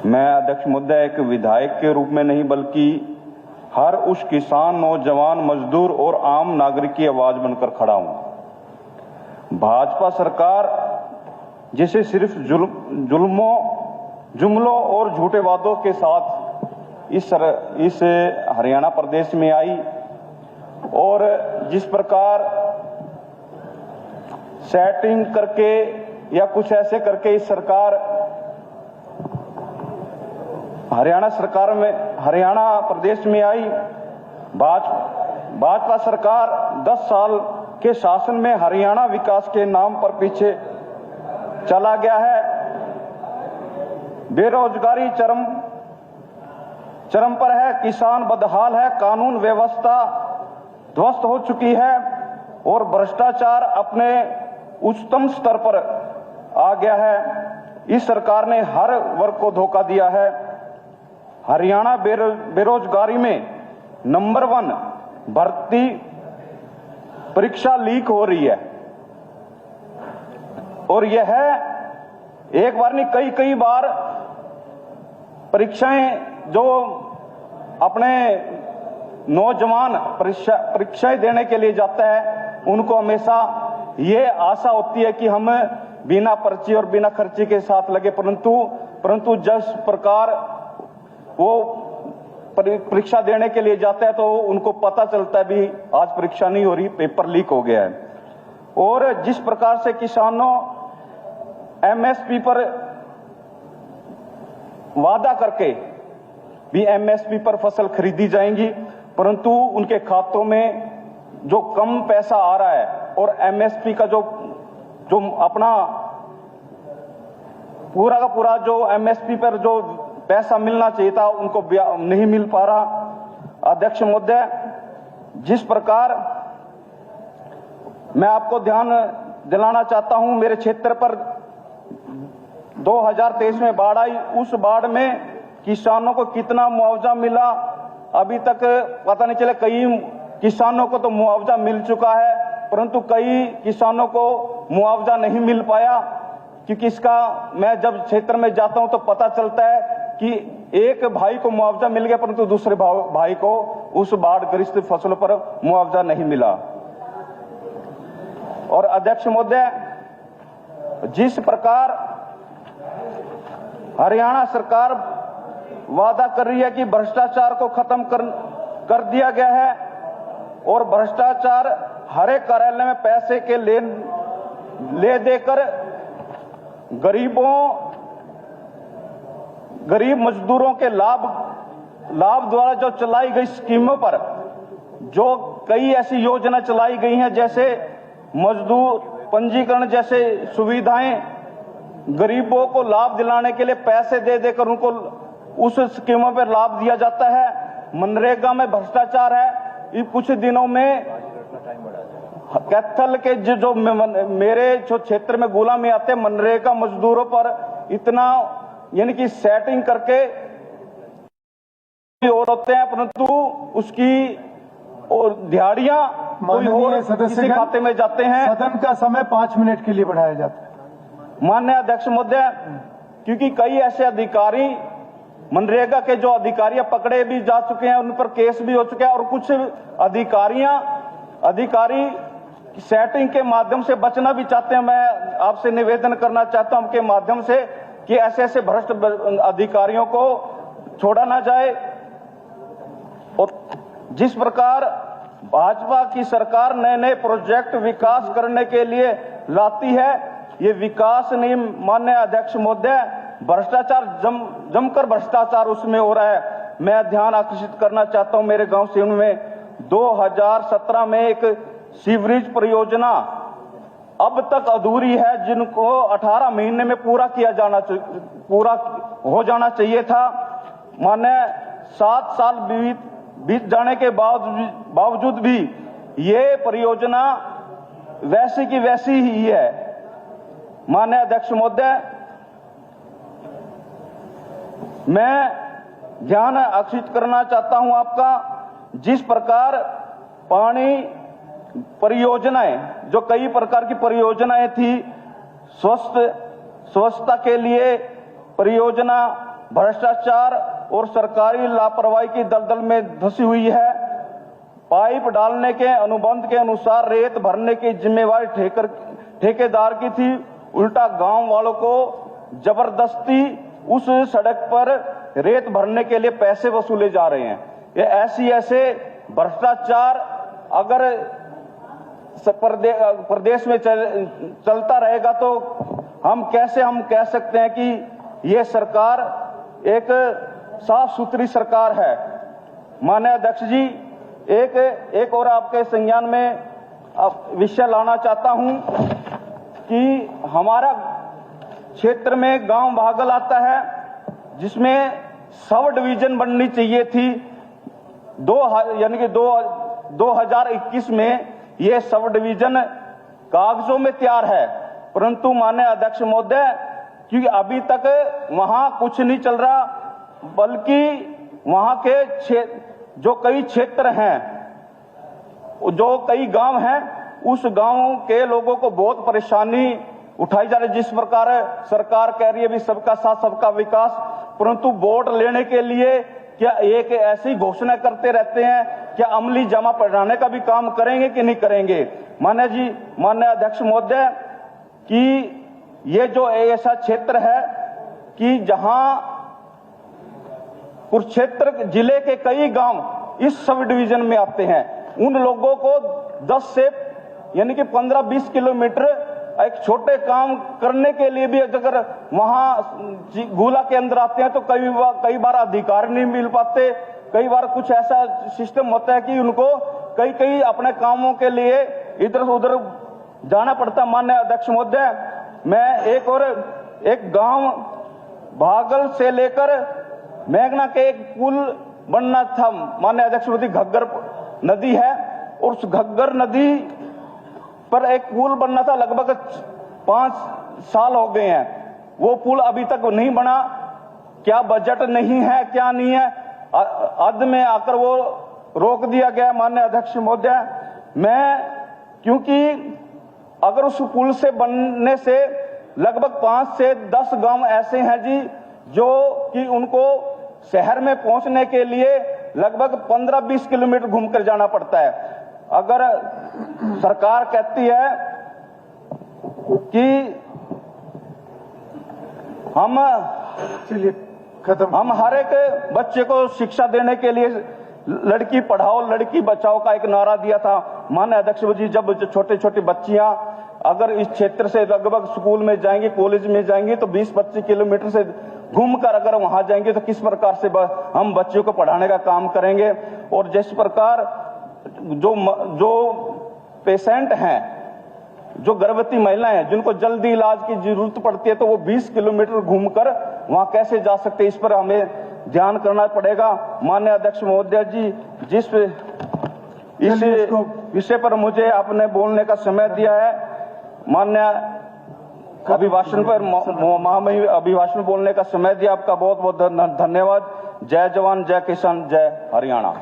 मैं अध्यक्ष महोदय एक विधायक के रूप में नहीं बल्कि हर उस किसान, नौजवान, मजदूर और आम नागरिक की आवाज बनकर खड़ा हूं। भाजपा सरकार जिसे सिर्फ जुमलों और झूठे वादों के साथ इस हरियाणा प्रदेश में आई और जिस प्रकार सेटिंग करके या कुछ ऐसे करके इस सरकार हरियाणा प्रदेश में आई, भाजपा सरकार 10 साल के शासन में हरियाणा विकास के नाम पर पीछे चला गया है। बेरोजगारी चरम पर है, किसान बदहाल है, कानून व्यवस्था ध्वस्त हो चुकी है और भ्रष्टाचार अपने उच्चतम स्तर पर आ गया है। इस सरकार ने हर वर्ग को धोखा दिया है। हरियाणा बेरोजगारी में नंबर 1 भर्ती परीक्षा लीक हो रही है और यह एक बार नहीं कई बार परीक्षाएं जो अपने नौजवान परीक्षाएं देने के लिए जाता है उनको हमेशा ये आशा होती है कि हम बिना पर्ची और बिना खर्ची के साथ लगे, परंतु जिस प्रकार वो परीक्षा देने के लिए जाता है तो उनको पता चलता है भी आज परीक्षा नहीं हो रही, पेपर लीक हो गया है। और जिस प्रकार से किसानों एमएसपी पर वादा करके भी एमएसपी पर फसल खरीदी जाएंगी, परंतु उनके खातों में जो कम पैसा आ रहा है और एमएसपी का जो अपना पूरा का पूरा जो एमएसपी पर जो पैसा मिलना चाहिए था उनको नहीं मिल पा रहा। अध्यक्ष महोदय, जिस प्रकार मैं आपको ध्यान दिलाना चाहता हूं, मेरे क्षेत्र पर 2023 में बाढ़ आई, उस बाढ़ में किसानों को कितना मुआवजा मिला अभी तक पता नहीं चला। कई किसानों को तो मुआवजा मिल चुका है परंतु कई किसानों को मुआवजा नहीं मिल पाया, क्योंकि इसका मैं जब क्षेत्र में जाता हूं तो पता चलता है कि एक भाई को मुआवजा मिल गया परंतु दूसरे भाई को उस बाढ़ग्रस्त फसलों पर मुआवजा नहीं मिला। और अध्यक्ष महोदय, जिस प्रकार हरियाणा सरकार वादा कर रही है कि भ्रष्टाचार को खत्म कर दिया गया है और भ्रष्टाचार हर एक कार्यालय में पैसे के ले देकर गरीब मजदूरों के लाभ द्वारा जो चलाई गई स्कीमों पर जो कई ऐसी योजना चलाई गई हैं, जैसे मजदूर पंजीकरण जैसे सुविधाएं, गरीबों को लाभ दिलाने के लिए पैसे दे देकर उनको उस स्कीमों पर लाभ दिया जाता है। मनरेगा में भ्रष्टाचार है। कुछ दिनों में कैथल के जो मेरे जो क्षेत्र में गुलामी आते हैं, मनरेगा मजदूरों पर इतना यानी कि सेटिंग करके और होते हैं, परंतु उसकी और दिहाड़ियां कोई और किसी खाते में जाते हैं। सदन का समय 5 मिनट के लिए बढ़ाया जाता है। माननीय अध्यक्ष महोदय, क्योंकि कई ऐसे अधिकारी मनरेगा के जो अधिकारी पकड़े भी जा चुके हैं, उन पर केस भी हो चुके हैं और कुछ अधिकारी सेटिंग के माध्यम से बचना भी चाहते हैं। मैं आपसे निवेदन करना चाहता हूं के माध्यम से कि ऐसे भ्रष्ट अधिकारियों को छोड़ा ना जाए। और जिस प्रकार भाजपा की सरकार नए प्रोजेक्ट विकास करने के लिए लाती है, ये विकास नहीं माननीय अध्यक्ष महोदय, भ्रष्टाचार जमकर भ्रष्टाचार उसमें हो रहा है। मैं ध्यान आकर्षित करना चाहता हूं, मेरे गांव सिवनी में 2017 में एक सीवरेज परियोजना अब तक अधूरी है, जिनको 18 महीने में पूरा हो जाना चाहिए था। माने 7 साल बीत जाने के बावजूद भी ये परियोजना वैसी की वैसी ही है। माननीय अध्यक्ष महोदय, मैं ध्यान आकर्षित करना चाहता हूं आपका, जिस प्रकार पानी परियोजनाएं, जो कई प्रकार की परियोजनाएं थी, स्वच्छता के लिए परियोजना, भ्रष्टाचार और सरकारी लापरवाही की दलदल में धंसी हुई है। पाइप डालने के अनुबंध के अनुसार रेत भरने की जिम्मेवारी ठेकेदार की थी, उल्टा गांव वालों को जबरदस्ती उस सड़क पर रेत भरने के लिए पैसे वसूले जा रहे हैं। ये ऐसे भ्रष्टाचार अगर प्रदेश में चलता रहेगा तो हम कह सकते हैं कि ये सरकार एक साफ सुथरी सरकार है। माननीय अध्यक्ष जी, एक और आपके संज्ञान में विषय लाना चाहता हूं कि हमारा क्षेत्र में गांव भागल आता है जिसमें सब डिवीजन बननी चाहिए थी। 2021 में ये सब डिवीजन कागजों में तैयार है, परंतु माननीय अध्यक्ष महोदय, क्योंकि अभी तक वहां कुछ नहीं चल रहा, बल्कि वहां के जो कई क्षेत्र हैं, जो कई गांव हैं, उस गांव के लोगों को बहुत परेशानी उठाई जा रही है। जिस प्रकार सरकार कह रही है भी सबका साथ सबका विकास, परंतु वोट लेने के लिए क्या एक ऐसी घोषणा करते रहते हैं, क्या अमली जमा पढ़ाने का भी काम करेंगे कि नहीं करेंगे। माननीय अध्यक्ष महोदय, कि ये जो ऐसा क्षेत्र है कि जहां कुरुक्षेत्र जिले के कई गांव इस सब डिवीजन में आते हैं, उन लोगों को 10 से 15-20 किलोमीटर एक छोटे काम करने के लिए भी अगर वहां गुला के अंदर आते हैं तो कई बार अधिकार नहीं मिल पाते। कई बार कुछ ऐसा सिस्टम होता है कि उनको कई अपने कामों के लिए इधर उधर जाना पड़ता। माननीय अध्यक्ष महोदय, मैं एक गांव भागल से लेकर मेघना के एक पुल बनना था। माननीय अध्यक्ष महोदय, घग्गर नदी है और उस घग्गर नदी पर एक पुल बनना था, लगभग 5 साल हो गए हैं, वो पुल अभी तक नहीं बना। क्या बजट नहीं है, क्या नहीं है, अध में आकर वो रोक दिया गया। माननीय अध्यक्ष महोदय, क्योंकि अगर उस पुल से बनने से लगभग 5 से 10 गांव ऐसे हैं जी, जो कि उनको शहर में पहुंचने के लिए लगभग 15-20 किलोमीटर घूमकर जाना पड़ता है। अगर सरकार कहती है कि हम हर एक बच्चे को शिक्षा देने के लिए लड़की पढ़ाओ लड़की बचाओ का एक नारा दिया था। माननीय अध्यक्ष जी, जब छोटे बच्चियां अगर इस क्षेत्र से लगभग स्कूल में जाएंगी, कॉलेज में जाएंगी, तो 20-25 किलोमीटर से घूमकर अगर वहां जाएंगे तो किस प्रकार से हम बच्चों को पढ़ाने का काम करेंगे। और जिस प्रकार जो पेशेंट हैं, जो गर्भवती महिलाएं हैं, जिनको जल्दी इलाज की जरूरत पड़ती है, तो वो 20 किलोमीटर घूमकर वहां कैसे जा सकते हैं, इस पर हमें ध्यान करना पड़ेगा। माननीय अध्यक्ष महोदय जी, इस विषय पर मुझे आपने बोलने का समय दिया है, माननीय अभिभाषण पर महामहिम अभिभाषण बोलने का समय दिया, आपका बहुत बहुत धन्यवाद। जय जवान, जय किसान, जय हरियाणा।